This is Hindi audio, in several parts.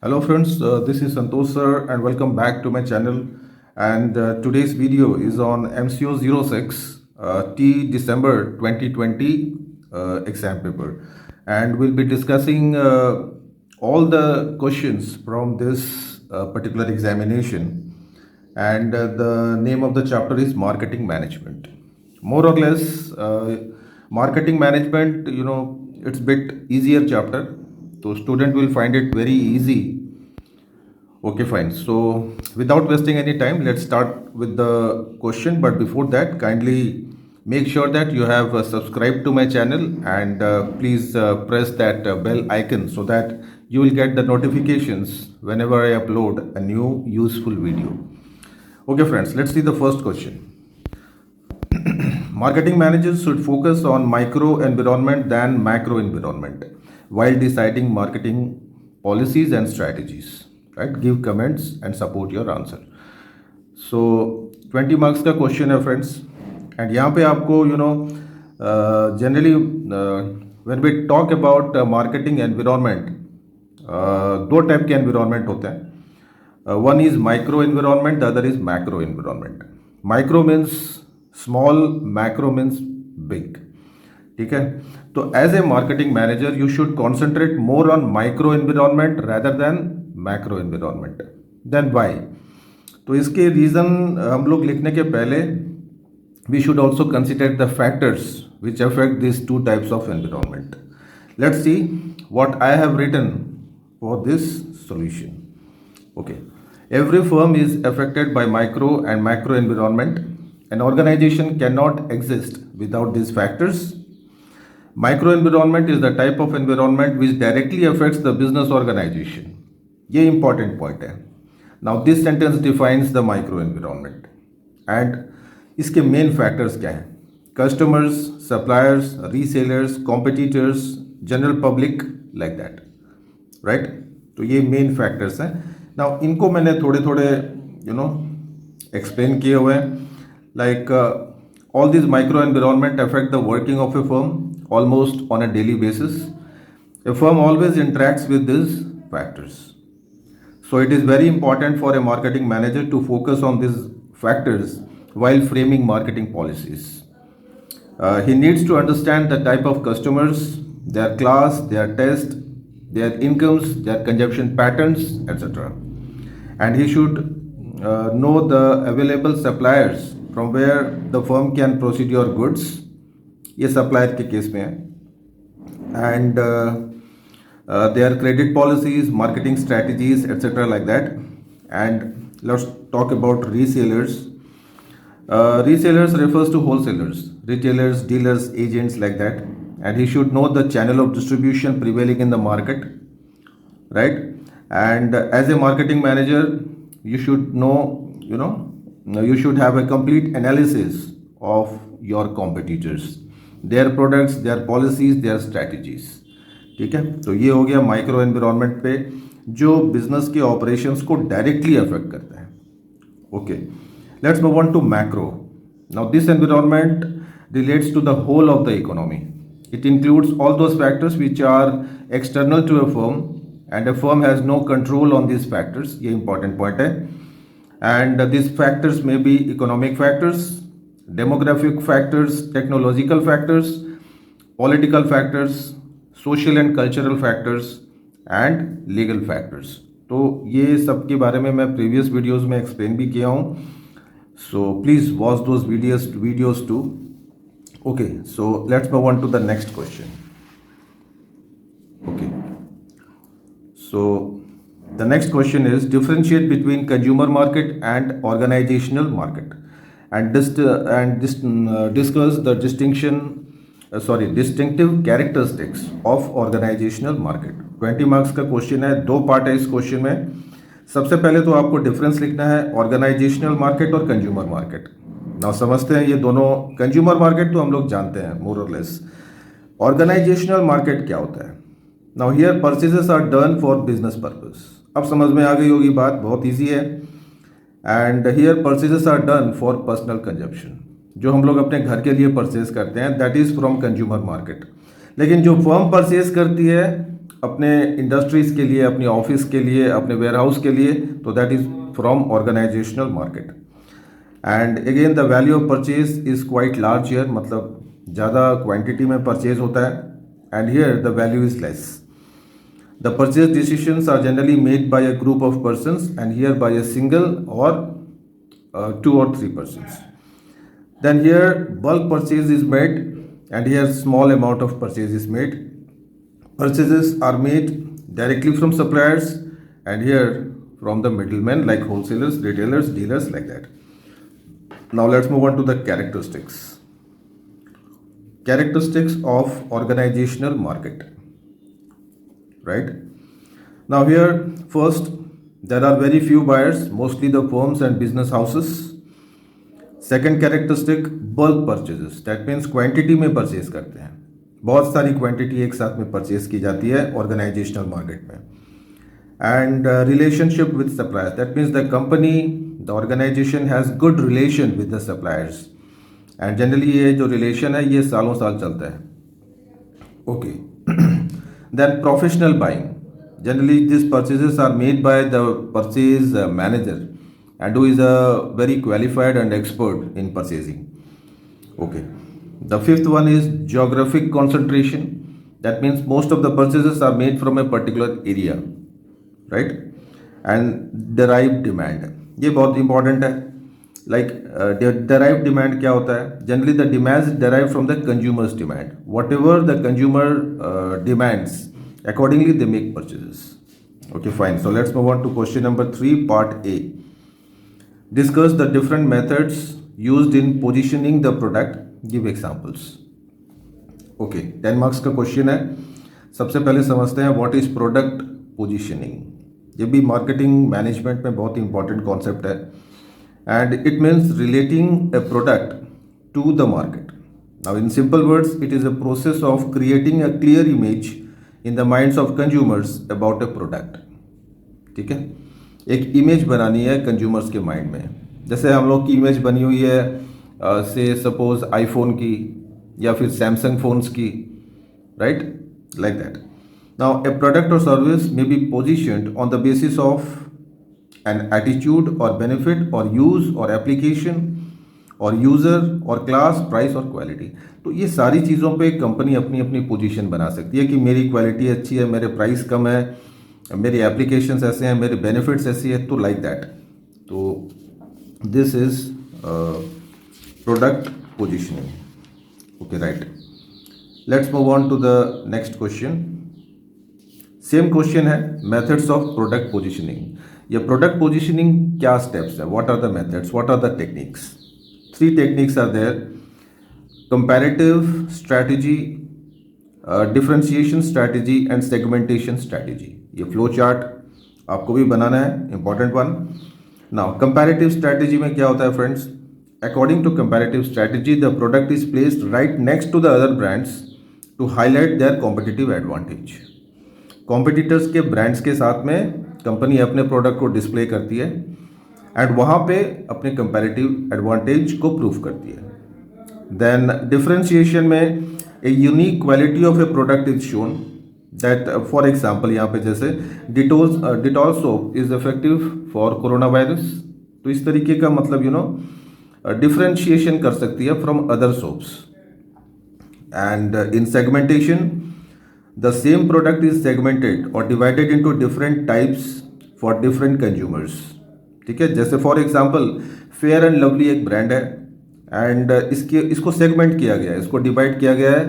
Hello friends, this is Santosh sir and welcome back to my channel. And today's video is on MCO 06 T December 2020 exam paper. And we'll be discussing all the questions from this particular examination. And the name of the chapter is Marketing Management. More or less, marketing management, it's bit easier chapter. So student will find it very easy. Okay, fine. So without wasting any time, let's start with the question. But before that, kindly make sure that you have subscribed to my channel and please press that bell icon so that you will get the notifications whenever I upload a new useful video. Okay, friends, let's see the first question. Marketing managers should focus on micro environment than macro environment while deciding marketing policies and strategies. Right? Give comments and support your answer. So 20 marks का question है friends. And यहाँ पे आपको generally when we talk about marketing environment, दो type के environment होते हैं. One is micro environment, the other is macro environment. Micro means small, macro means big. ठीक है, तो as a marketing manager you should concentrate more on micro environment rather than macro environment. Then why? तो इसके रीज़न हम लोग लिखने के पहले we should also consider the factors which affect this two types of environment. Let's see what I have written for this solution. Okay, every firm is affected by micro and macro environment. An organization cannot exist without these factors. Micro environment is the type of environment which directly affects the business organization. ये important point है. Now this sentence defines the micro environment. And इसके main factors क्या हैं? Customers, suppliers, resellers, competitors, general public, like that. Right? तो ये main factors हैं. Now इनको मैंने थोड़े थोड़े explain किए हुए हैं. Like all these micro environment affect the working of a firm almost on a daily basis. A firm always interacts with these factors. So it is very important for a marketing manager to focus on these factors while framing marketing policies. He needs to understand the type of customers, their class, their taste, their incomes, their consumption patterns, etc. And he should know the available suppliers from where the firm can proceed your goods. ये supplier के केस में है. And their credit policies, marketing strategies, etc. like that. And let's talk about resellers. Resellers refers to wholesalers, retailers, dealers, agents, like that. And he should know the channel of distribution prevailing in the market, right? And as a marketing manager, you should know, you should have a complete analysis of your competitors, their products, their policies, their strategies. ठीक है, तो ये हो गया माइक्रो एनवायरनमेंट पे जो बिजनेस के ऑपरेशंस को डायरेक्टली अफेक्ट करता है. Okay, let's move on to macro. Now this environment relates to the whole of the economy. It includes all those factors which are external to a firm and a firm has no control on these factors. ये important point है. And these factors may be economic factors, demographic factors, technological factors, political factors, social and cultural factors and legal factors. तो ये सब के बारे में मैं previous videos में explain भी किया हूँ. So please watch those videos too. Okay, so let's move on to the next question. Okay, so the next question is differentiate between consumer market and organizational market, and discuss the distinctive characteristics of organizational market. 20 marks का क्वेश्चन है, दो पार्ट है इस क्वेश्चन में. सबसे पहले तो आपको डिफरेंस लिखना है ऑर्गेनाइजेशनल मार्केट और कंज्यूमर मार्केट. नाउ समझते हैं ये दोनों. कंज्यूमर मार्केट तो हम लोग जानते हैं मोर और लेस. ऑर्गेनाइजेशनल मार्केट क्या होता है? Now here purchases are done for business purpose. अब समझ में आ गई होगी बात, बहुत इजी है. And here purchases are done for personal consumption. जो हम लोग अपने घर के लिए परचेज करते हैं that is from consumer market. लेकिन जो फर्म परचेज करती है अपने इंडस्ट्रीज के लिए, अपनी ऑफिस के लिए, अपने वेयर हाउस के लिए, तो that is from organizational market. And again the value of purchase is quite large here, मतलब ज़्यादा क्वांटिटी में परचेज होता है. And here the value is less. The purchase decisions are generally made by a group of persons, and here by a single or two or three persons. Then here bulk purchase is made, and here small amount of purchase is made. Purchases are made directly from suppliers, and here from the middlemen like wholesalers, retailers, dealers, like that. Now let's move on to the characteristics. Characteristics of organizational market. Right? Now here first, there are very few buyers, mostly the firms and business houses. Second characteristic, bulk purchases. That means quantity में purchase करते हैं, बहुत सारी quantity एक साथ में purchase की जाती है organizational market में. And relationship with suppliers. That means the company, the organization has good relation with the suppliers. And generally ये जो relation है ये सालों साल चलता है. Okay. Then professional buying. Generally these purchases are made by the purchase manager, and who is a very qualified and expert in purchasing. Okay. The fifth one is geographic concentration. That means most of the purchases are made from a particular area, right? And derived demand. ये बहुत important है. Like derived demand क्या होता है? Generally the demand is derived from the consumer's demand. Whatever the consumer demands, accordingly they make purchases. Okay, fine. So let's move on to question number 3, part A. Discuss the different methods used in positioning the product. Give examples. Okay, 10 marks का question है. सबसे पहले समझते हैं what is product positioning. ये भी marketing management में बहुत important concept है. And it means relating a product to the market. Now in simple words, it is a process of creating a clear image in the minds of consumers about a product. ठीक है, एक इमेज बनानी है कंज्यूमर्स के माइंड में. जैसे हम लोग की इमेज बनी हुई है से सपोज आईफोन की या फिर सैमसंग फोन्स की, right, like that. Now a product और service may be positioned on the basis of an attitude or benefit or use or application or user or class, price और quality. तो ये सारी चीज़ों पे कंपनी अपनी अपनी पोजीशन बना सकती है कि मेरी क्वालिटी अच्छी है, मेरे प्राइस कम है, मेरे एप्लीकेशंस ऐसे हैं, मेरे बेनिफिट्स ऐसी है, तो लाइक दैट. तो this is product positioning. Okay, right. Let's move on to the next question. Same question है, मेथड्स ऑफ प्रोडक्ट पोजीशनिंग. ये प्रोडक्ट पोजीशनिंग क्या स्टेप्स है? What are the methods, what are the techniques? 3 techniques are there: comparative strategy, differentiation strategy and segmentation strategy. ये फ्लो चार्ट आपको भी बनाना है, important one. Now comparative strategy में क्या होता है friends? According to comparative strategy the product is placed right next to the other brands to highlight their competitive advantage. Competitors के ब्रांड्स के साथ में कंपनी अपने प्रोडक्ट को डिस्प्ले करती है एंड वहाँ पे अपने कंपैरेटिव एडवांटेज को प्रूव करती है. देन डिफरेंशिएशन में a unique quality of a product is shown. That for example यहाँ पे जैसे Dettol soap is effective for corona virus. तो इस तरीके का मतलब डिफरेंशिएशन कर सकती है from other soaps. And in segmentation the same product is segmented or divided into different types for different consumers. ठीक है, जैसे for example Fair and Lovely एक ब्रांड है एंड इसको सेगमेंट किया गया है, इसको डिवाइड किया गया है,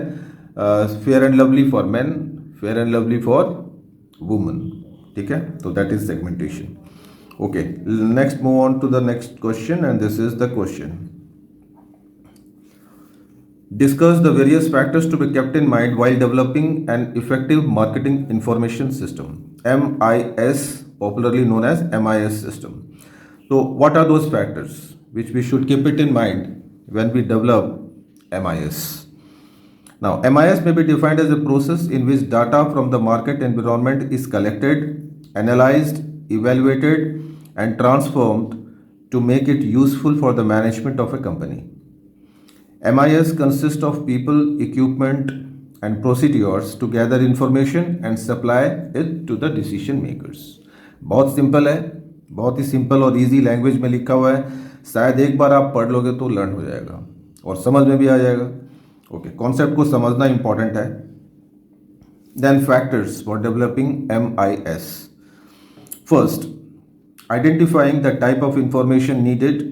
Fair and Lovely for men, Fair and Lovely for women. ठीक है, तो that is segmentation. Okay, next move on to the next question and this is the question. Discuss the various factors to be kept in mind while developing an effective marketing information system. MIS, popularly known as MIS system. So what are those factors which we should keep it in mind when we develop MIS? Now MIS may be defined as a process in which data from the market environment is collected, analyzed, evaluated and transformed to make it useful for the management of a company. MIS consists of people, equipment and procedures to gather information and supply it to the decision makers. बहुत सिंपल है, बहुत ही सिंपल और इजी लैंग्वेज में लिखा हुआ है. शायद एक बार आप पढ़ लोगे तो लर्न हो जाएगा और समझ में भी आ जाएगा. ओके, कॉन्सेप्ट को समझना इंपॉर्टेंट है. Then factors for developing MIS. First, identifying the type of information needed.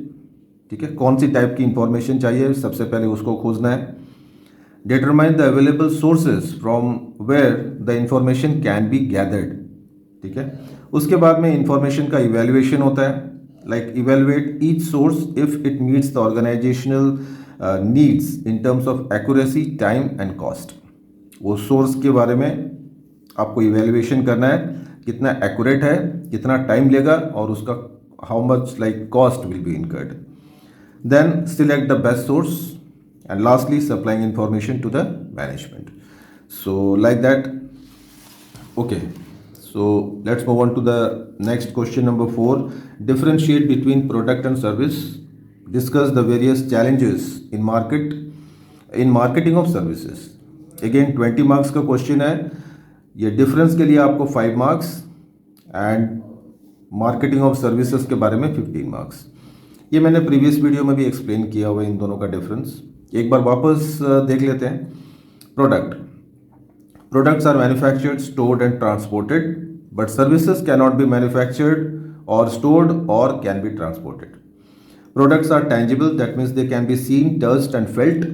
ठीक है, कौन सी टाइप की इंफॉर्मेशन चाहिए, सबसे पहले उसको खोजना है. Determine the available sources from where the information can be gathered. ठीक है, उसके बाद में इंफॉर्मेशन का इवेल्युएशन होता है. Like evaluate each source if it meets the organisational needs in terms of accuracy, time and cost. वो सोर्स के बारे में आपको इवेल्युएशन करना है, कितना एक्यूरेट है, कितना टाइम लेगा और उसका how much like cost will be incurred. Then select the best source and lastly supplying information to the management. So like that. Okay, so let's move on to the next question, number 4. Differentiate between product and service. Discuss the various challenges in marketing of services. Again 20 marks का question है. ये difference के लिए आपको 5 marks and marketing of services के बारे में 15 marks. ये मैंने प्रीवियस वीडियो में भी एक्सप्लेन किया हुआ इन दोनों का डिफरेंस. एक बार वापस देख लेते हैं. Products are manufactured, stored and transported, but services can not be manufactured और स्टोर्ड और can be transported. Products are tangible, that means they can be seen, touched and felt,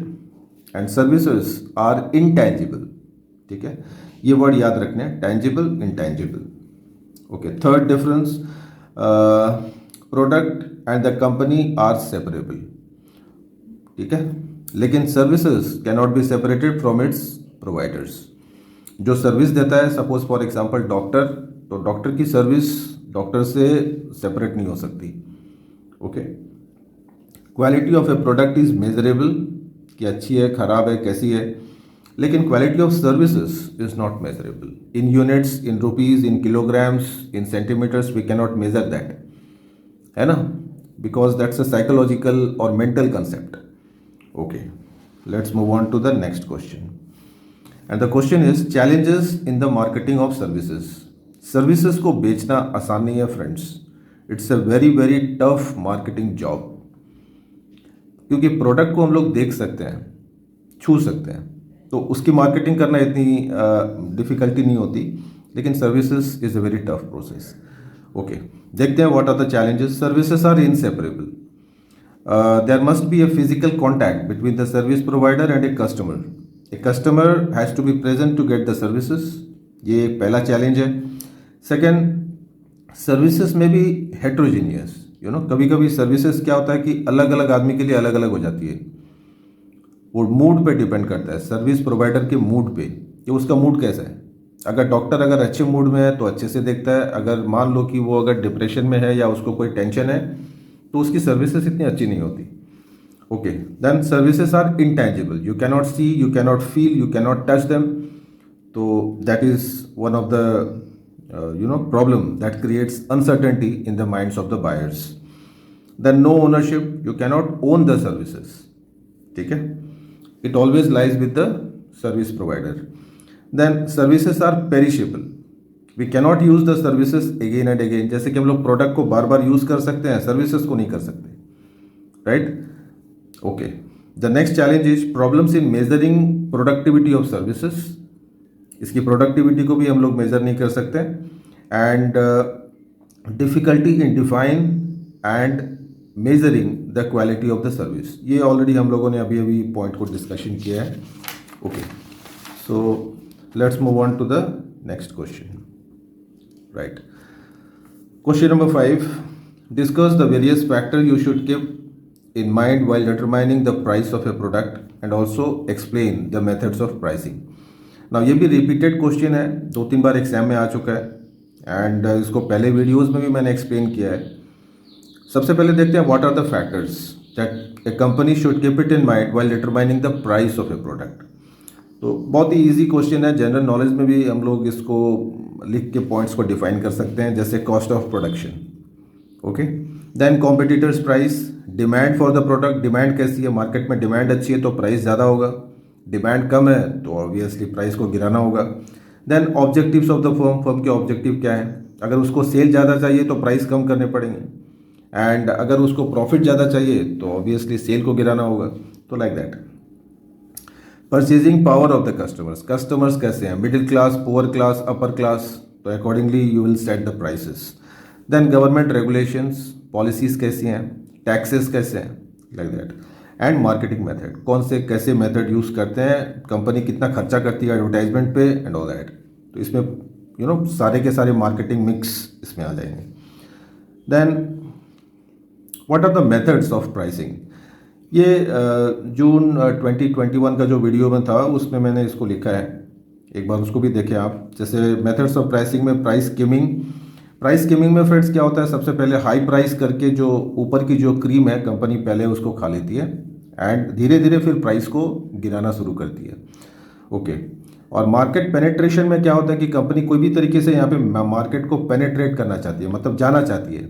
and services are intangible. ठीक है, ये वर्ड याद रखने हैं, tangible, intangible. Okay, third difference, product and the company are separable. ठीक है, लेकिन services can not be separated from its providers. जो सर्विस देता है, सपोज फॉर एग्जांपल डॉक्टर, तो डॉक्टर की सर्विस डॉक्टर से सेपरेट नहीं हो सकती. Okay, quality of a product is measurable, कि अच्छी है, खराब है, कैसी है. लेकिन quality of services is not measurable in units, in rupees, in kilograms, in centimetres. We can not measure that, है ना, बिकॉज दैट्स अ साइकोलॉजिकल और mental concept. Okay, let's move on to the next question. And the question is challenges in the marketing of services. Services को बेचना आसान नहीं है friends. It's a very very tough marketing job. क्योंकि प्रोडक्ट को हम लोग देख सकते हैं, छू सकते हैं, तो उसकी मार्केटिंग करना इतनी डिफिकल्टी नहीं होती. लेकिन services is a very tough process. Okay, देखते हैं what are the challenges. Services are inseparable. There must be a physical contact between the service provider and a customer. A customer has to be present to get the services. ये एक पहला चैलेंज है. सेकेंड, सर्विसेज में भी हेट्रोजीनियस. कभी कभी सर्विसेज क्या होता है कि अलग अलग आदमी के लिए अलग अलग हो जाती है. वो मूड पे डिपेंड करता है, सर्विस प्रोवाइडर के मूड पे, कि उसका मूड कैसा है. अगर डॉक्टर अगर अच्छे मूड में है तो अच्छे से देखता है. अगर मान लो कि वो अगर डिप्रेशन में है या उसको कोई टेंशन है तो उसकी सर्विसेज इतनी अच्छी नहीं होती. Okay, then services are intangible. You can not see, you can not feel, you can not touch them. तो that is one of the problem that creates uncertainty in the minds of the buyers. Then no ownership, you can not own the services. ठीक है, it always lies with the service provider. Then services are perishable. We cannot use the services again and again. जैसे कि हम लोग प्रोडक्ट को बार बार यूज कर सकते हैं, सर्विसेज को नहीं कर सकते, right. Okay, the next challenge is problems in measuring productivity of services. इसकी प्रोडक्टिविटी को भी हम लोग मेजर नहीं कर सकते. And difficulty in define and measuring the quality of the service. ये ऑलरेडी हम लोगों ने अभी अभी पॉइंट को डिस्कशन किया है. Okay, so let's move on to the next question. Right. Question number 5. Discuss the various factors you should keep in mind while determining the price of a product and also explain the methods of pricing. Now ये भी repeated question है, 2-3 बार एग्जाम में आ चुका है एंड इसको पहले वीडियोस में भी मैंने एक्सप्लेन किया है. सबसे पहले देखते हैं what are the factors that a company should keep it in mind while determining the price of a product. तो बहुत ही इजी क्वेश्चन है, जनरल नॉलेज में भी हम लोग इसको लिख के पॉइंट्स को डिफाइन कर सकते हैं, जैसे cost of production. Okay, then competitors price, demand for the product. Demand कैसी है, मार्केट में डिमांड अच्छी है तो प्राइस ज़्यादा होगा. डिमांड कम है तो ऑब्वियसली प्राइस को गिराना होगा। Then objectives of the firm, firm के ऑब्जेक्टिव क्या है? अगर उसको सेल ज़्यादा चाहिए तो प्राइस कम करने पड़ेंगे, एंड अगर उसको प्रॉफिट ज़्यादा चाहिए तो ऑब्वियसली सेल को गिराना होगा। तो like that. Purchasing power of the customers, customers कैसे हैं? Middle class, poor class, upper class, तो accordingly you will set the prices. Then government regulations, policies कैसी हैं, टैक्सेस कैसे हैं, like that. And marketing method, कौन से कैसे मेथड यूज़ करते हैं, कंपनी कितना खर्चा करती है एडवर्टाइजमेंट पे एंड ऑल दैट। तो इसमें सारे के सारे मार्केटिंग मिक्स इसमें आ जाएंगे। Then what are the methods of pricing? ये जून 2021 का जो वीडियो में था उसमें मैंने इसको लिखा है, एक बार उसको भी देखें आप। जैसे मेथड्स ऑफ प्राइसिंग में प्राइस स्कीमिंग, प्राइस स्कीमिंग में फ्रेंड्स क्या होता है? सबसे पहले हाई प्राइस करके जो ऊपर की जो क्रीम है कंपनी पहले उसको खा लेती है एंड धीरे धीरे फिर प्राइस को गिराना शुरू करती है। ओके। और मार्केट पेनेट्रेशन में क्या होता है कि कंपनी कोई भी तरीके से यहाँ पे मार्केट को पेनेट्रेट करना चाहती है, मतलब जाना चाहती है,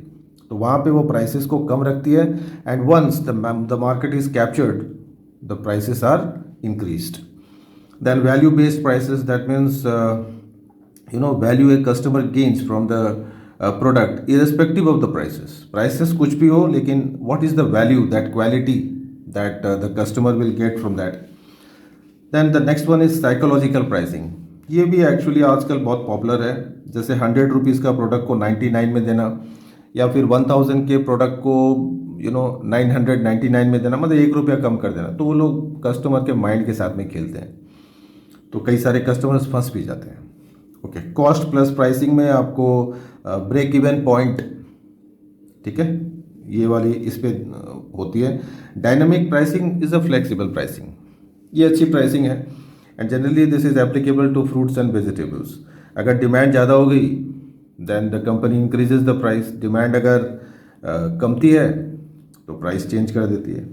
तो वहाँ पे वो प्राइसेस को कम रखती है and once the market is captured the prices are increased. Then value based prices, that means value a customer gains from the product irrespective of the prices. Prices कुछ भी हो लेकिन what is the value, that quality that the customer will get from that. Then the next one is psychological pricing. ये भी एक्चुअली आजकल बहुत पॉपुलर है। जैसे 100 रुपीज़ का प्रोडक्ट को 99 में देना, या फिर 1000 के प्रोडक्ट को 999 में देना, मतलब 1 रुपया कम कर देना। तो वो लोग कस्टमर के माइंड के साथ में खेलते हैं, तो कई सारे कस्टमर्स फंस भी जाते हैं। ओके। कॉस्ट प्लस प्राइसिंग में आपको ब्रेक इवन पॉइंट, ठीक है, ये वाली इस पे होती है। Dynamic pricing is a flexible pricing, ये अच्छी प्राइसिंग है and generally this is applicable to fruits and vegetables. अगर डिमांड ज़्यादा हो गई then the company increases the price, demand अगर कमती है तो प्राइस चेंज कर देती है।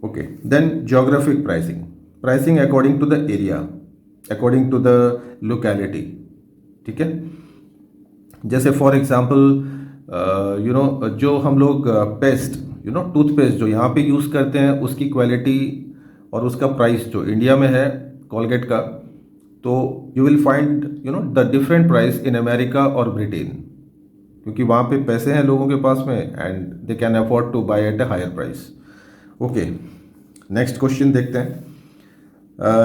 Okay. Then geographic pricing, pricing according to the area, according to the locality, ठीक है। जैसे फॉर एग्जांपल जो हम लोग पेस्ट टूथपेस्ट जो यहाँ पे यूज़ करते हैं उसकी क्वालिटी और उसका प्राइस जो इंडिया में है कॉलगेट का, तो you will find the different price in America और ब्रिटेन, क्योंकि वहाँ पे पैसे हैं लोगों के पास में and they can afford to buy at a higher price. Okay. Next question देखते हैं।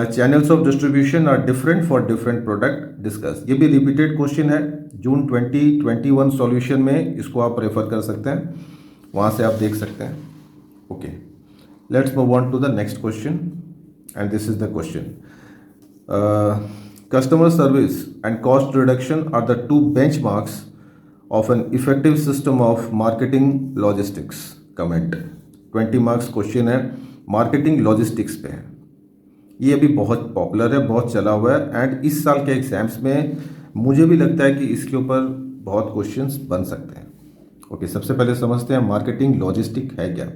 Channels of distribution are different for different product, discuss. ये भी रिपीटेड क्वेश्चन है, जून 2021 सॉल्यूशन में इसको आप रेफर कर सकते हैं, वहाँ से आप देख सकते हैं। Okay. Let's move on to the next question and this is the question. Customer service and cost reduction are the two benchmarks of an effective system of marketing logistics. Comment 20 marks question है, मार्केटिंग लॉजिस्टिक्स पे है। ये अभी बहुत पॉपुलर है, बहुत चला हुआ है एंड इस साल के एग्जाम्स में मुझे भी लगता है कि इसके ऊपर बहुत क्वेश्चंस बन सकते हैं। ओके। सबसे पहले समझते हैं मार्केटिंग लॉजिस्टिक है क्या।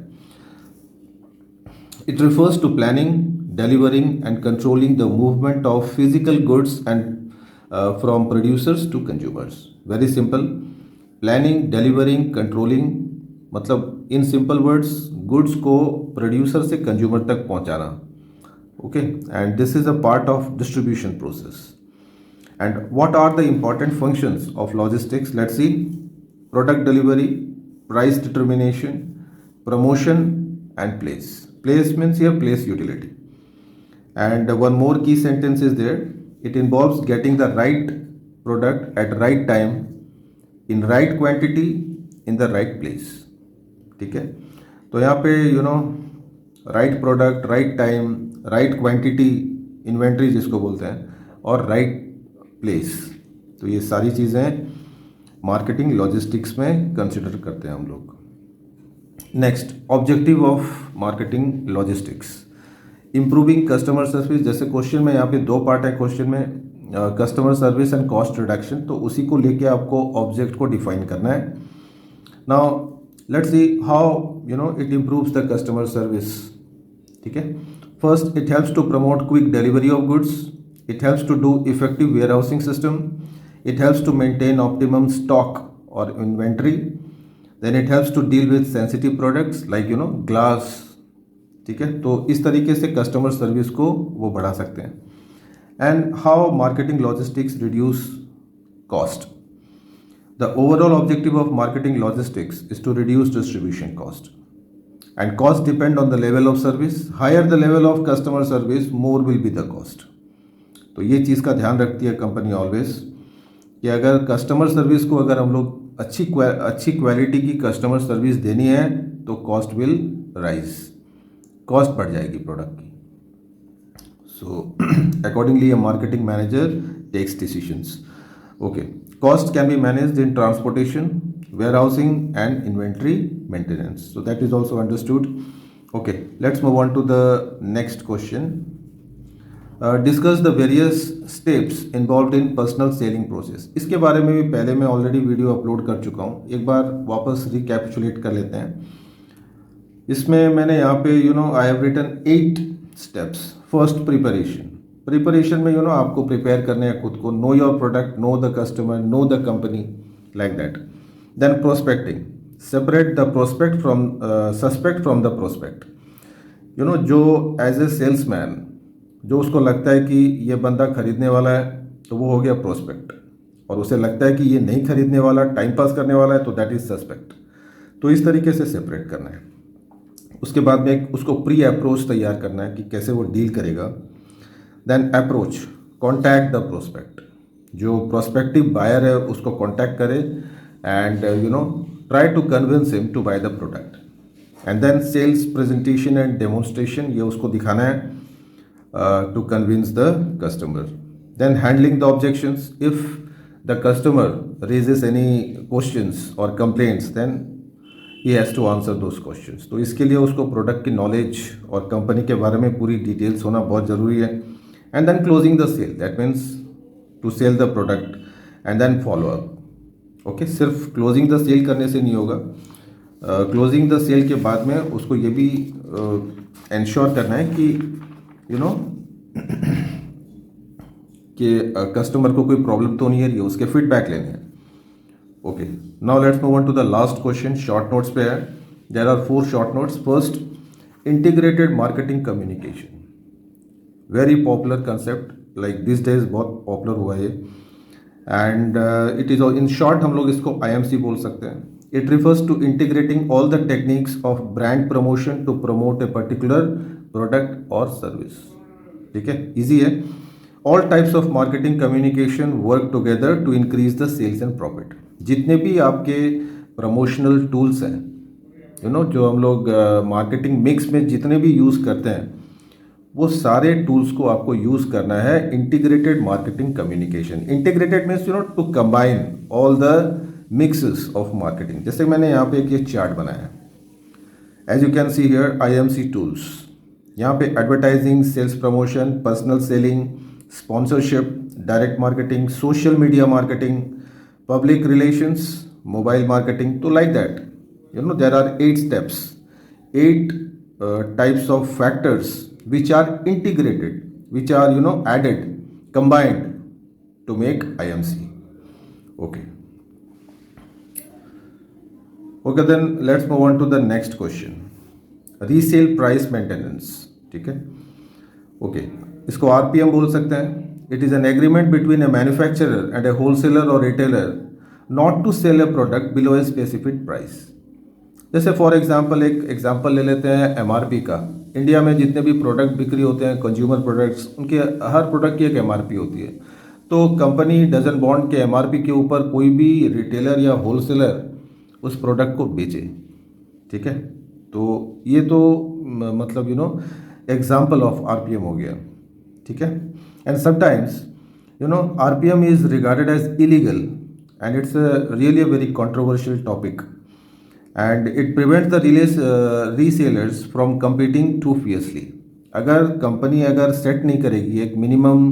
It refers to planning, delivering and controlling the movement of physical goods and from producers to consumers. Very simple. Planning, delivering, controlling, मतलब in simple words goods को producer से consumer तक पहुंचाना. Okay, and this is a part of distribution process. And what are the important functions of logistics? Let's see. Product delivery, price determination, promotion and place. Place means here place utility. And one more key sentence is there. It involves getting the right product at right time, in right quantity, in the right place. ठीक है। तो यहाँ पे right product, right time, right quantity, inventory जिसको बोलते हैं, और राइट प्लेस। तो ये सारी चीज़ें मार्केटिंग लॉजिस्टिक्स में कंसिडर करते हैं हम लोग। Next, objective of marketing logistics, improving customer service. जैसे क्वेश्चन में यहाँ पे दो पार्ट है क्वेश्चन में, customer service and cost reduction, तो उसी को लेके आपको ऑब्जेक्ट को डिफाइन करना है। Now let's see how it improves the customer service. ठीक है। First, it helps to promote quick delivery of goods, it helps to do effective warehousing system, it helps to maintain optimum stock और inventory, then it helps to deal with sensitive products like glass, ठीक है, तो इस तरीके से कस्टमर सर्विस को वो बढ़ा सकते हैं. And how marketing logistics reduce cost. The overall objective of marketing logistics is to reduce distribution cost. And cost depend on the level of service. Higher the level of customer service, more will be the cost. तो ये चीज़ का ध्यान रखती है कंपनी ऑलवेज कि अगर कस्टमर सर्विस को अगर हम लोग अच्छी क्वालिटी की कस्टमर सर्विस देनी है तो कॉस्ट विल राइज, कॉस्ट बढ़ जाएगी प्रोडक्ट की. So accordingly a marketing manager takes decisions. Okay, cost can be managed in transportation, warehousing and inventory maintenance. So that is also understood. Okay, let's move on to the next question. Discuss the various steps involved in personal selling process. इसके बारे में भी पहले मैं ऑलरेडी वीडियो अपलोड कर चुका हूँ, एक बार वापस रिकैप्चुलेट कर लेते हैं. इसमें मैंने यहाँ पे I have written 8 steps. First, preparation में आपको प्रिपेयर करने हैं खुद को. Know your product, know the customer, know the company, like that. Then prospecting, separate the prospect from suspect from the prospect. जो एज ए सेल्समैन जो उसको लगता है कि ये बंदा खरीदने वाला है तो वो हो गया प्रोस्पेक्ट, और उसे लगता है कि ये नहीं खरीदने वाला, टाइम पास करने वाला है, तो दैट इज सस्पेक्ट. तो इस तरीके से सेपरेट करना है. उसके बाद में उसको प्री अप्रोच तैयार करना है कि कैसे वो डील करेगा. Then approach, contact the prospect. जो प्रोस्पेक्टिव बायर है उसको कॉन्टैक्ट करे and try to convince him to buy the product. And then sales, presentation and demonstration, ये उसको दिखाना है to convince the customer. Then handling the objections. If the customer raises any questions और complaints then he has to answer those questions. तो इसके लिए उसको प्रोडक्ट की नॉलेज और कंपनी के बारे में पूरी डिटेल्स होना बहुत ज़रूरी है. And then closing the sale, that means to sell the product and then follow up. Okay, सिर्फ closing the sale करने से नहीं होगा. Closing the sale के बाद में उसको ये भी ensure करना है कि कि कस्टमर को कोई प्रॉब्लम तो नहीं है, उसके फीडबैक लेने हैं. Okay, now let's move on to the last question. Short notes पे है. There are 4 short notes. First, integrated marketing communication. Very popular concept, like this days बहुत पॉपुलर हुआ है. And it is in short हम लोग इसको IMC बोल सकते हैं. It refers to integrating all the techniques of brand promotion to promote a particular product और सर्विस. ठीक है, ईजी है. All types of marketing communication work together to increase the sales and profit. जितने भी आपके प्रमोशनल टूल्स हैं जो हम लोग मार्केटिंग मिक्स में जितने भी यूज़ करते हैं, वो सारे टूल्स को आपको यूज़ करना है integrated marketing communication. Integrated means to combine all the mixes of marketing. जैसे मैंने यहाँ पे एक ये चार्ट बनाया है. As you can see here IMC tools. यहाँ पे advertising, sales promotion, personal selling, sponsorship, direct marketing, social media marketing, public relations, mobile marketing. तो like that there are 8 steps, 8 types of factors which are integrated, which are added, combined to make IMC. Okay, then let's move on to the next question. Resale price maintenance. ठीक है, ओके, इसको RPM बोल सकते हैं. It is an agreement between a manufacturer and a wholesaler or retailer not to sell a product below a specific price. जैसे फॉर एग्जांपल एक एग्जांपल ले लेते हैं MRP का. इंडिया में जितने भी प्रोडक्ट बिक्री होते हैं, कंज्यूमर प्रोडक्ट्स, उनके हर प्रोडक्ट की एक MRP होती है. तो कंपनी डजन बॉन्ड के MRP के ऊपर कोई भी रिटेलर या होलसेलर उस प्रोडक्ट को बेचे. ठीक है, तो ये तो मतलब एग्जांपल ऑफ RPM हो गया. ठीक है, and sometimes RPM is regarded as illegal and it's really a very controversial topic. And it prevents the resellers from competing too fiercely. अगर कंपनी सेट नहीं करेगी एक मिनिमम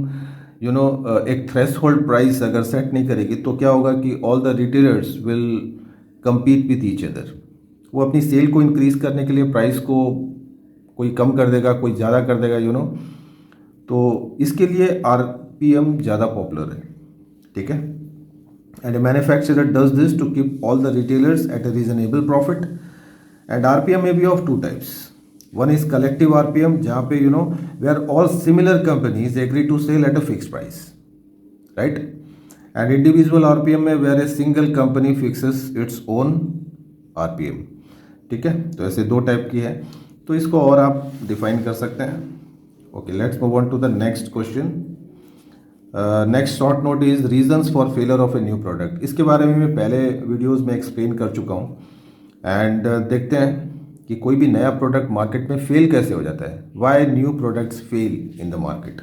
एक थ्रेशोल्ड प्राइस अगर सेट नहीं करेगी, तो क्या होगा कि all the retailers will compete with each other. वो अपनी सेल को इंक्रीज करने के लिए प्राइस को कोई कम कर देगा, कोई ज़्यादा कर देगा तो इसके लिए RPM ज़्यादा पॉपुलर है. ठीक है, and a manufacturer does this to keep all the retailers at a reasonable profit. And RPM may be of 2 types. One is collective RPM, जहाँ पे where all similar companies agree to sell at a fix price, right. And individual RPM में where a single company fixes its own RPM. ठीक है, तो ऐसे दो टाइप की है, तो इसको और आप डिफाइन कर सकते हैं. Okay, let's move on to the next question. Next short note is reasons for failure of a new product. इसके बारे में मैं पहले वीडियोस में एक्सप्लेन कर चुका हूँ. एंड देखते हैं कि कोई भी नया प्रोडक्ट मार्केट में फेल कैसे हो जाता है. Why new products fail in the market.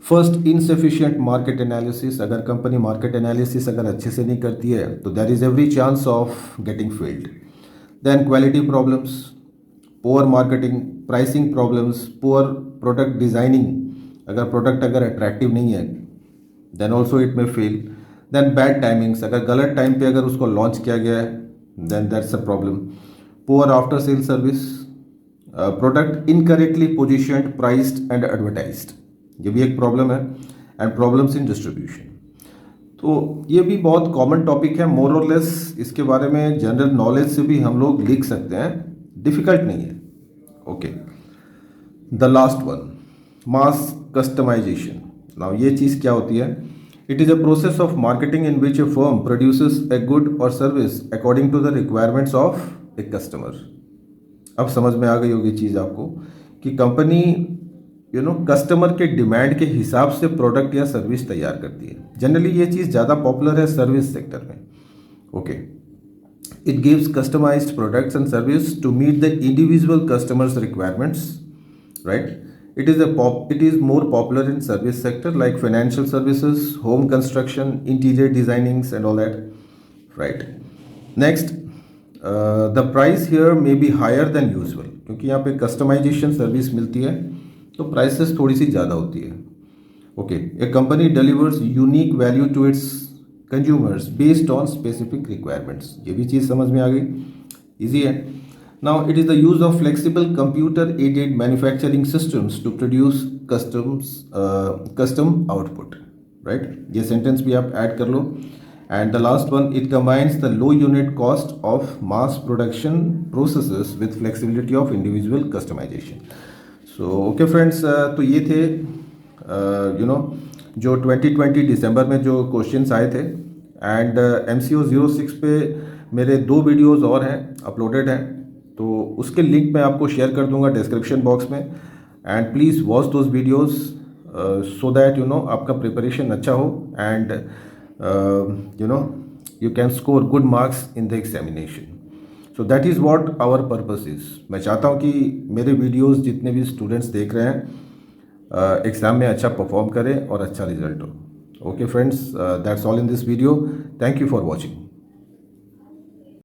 First, insufficient market analysis. अगर कंपनी मार्केट एनालिसिस अगर अच्छे से नहीं करती है तो there is every chance of getting failed. Then quality problems, poor marketing, pricing problems, poor product designing. अगर प्रोडक्ट अगर अट्रैक्टिव नहीं है then also it may fail. Then bad timings, अगर गलत टाइम पे अगर उसको लॉन्च किया गया है then that's a problem. Poor after sale service, product incorrectly positioned, priced and advertised, ये भी एक प्रॉब्लम है. And problems in distribution. तो ये भी बहुत कॉमन टॉपिक है, मोर और लेस इसके बारे में जनरल नॉलेज से भी हम लोग लिख सकते हैं, डिफिकल्ट नहीं है. Okay, the last one, mass customisation. Now ये चीज़ क्या होती है? It is a process of marketing in which a firm produces a good और service according to the requirements of a customer. अब समझ में आ गई होगी चीज़ आपको कि कंपनी कस्टमर के डिमांड के हिसाब से प्रोडक्ट या सर्विस तैयार करती है. जनरली ये चीज़ ज़्यादा पॉपुलर है सर्विस सेक्टर में. Okay, it gives customised products and service to meet the individual customers requirements, right. It is more popular in service sector like financial services, home construction, interior designings and all that, right. Next, the price here may be higher than usual क्योंकि यहाँ पे customization service मिलती है तो prices थोड़ी सी ज़्यादा होती है. Okay, a company delivers unique value to its consumers based on specific requirements. ये भी चीज़ समझ में आ गई, easy है. Now it is the use of flexible computer-aided manufacturing systems to produce custom output, right? ये sentence भी आप add कर लो. And the last one, it combines the low unit cost of mass production processes with flexibility of individual customization. So okay friends, तो ये थे जो 2020 दिसंबर में जो क्वेश्चंस आए थे. एंड MCO 06 पे मेरे 2 वीडियोज़ और हैं, अपलोडेड हैं, तो उसके लिंक मैं आपको शेयर कर दूंगा डिस्क्रिप्शन बॉक्स में. And please watch those videos so that आपका प्रिपरेशन अच्छा हो and you can score good marks in the examination. So that is what our purpose is. मैं चाहता हूँ कि मेरे वीडियोज़ जितने भी स्टूडेंट्स देख रहे हैं एग्ज़ाम में अच्छा परफॉर्म करें और अच्छा रिजल्ट हो. Okay friends, that's all in this video. Thank you for watching.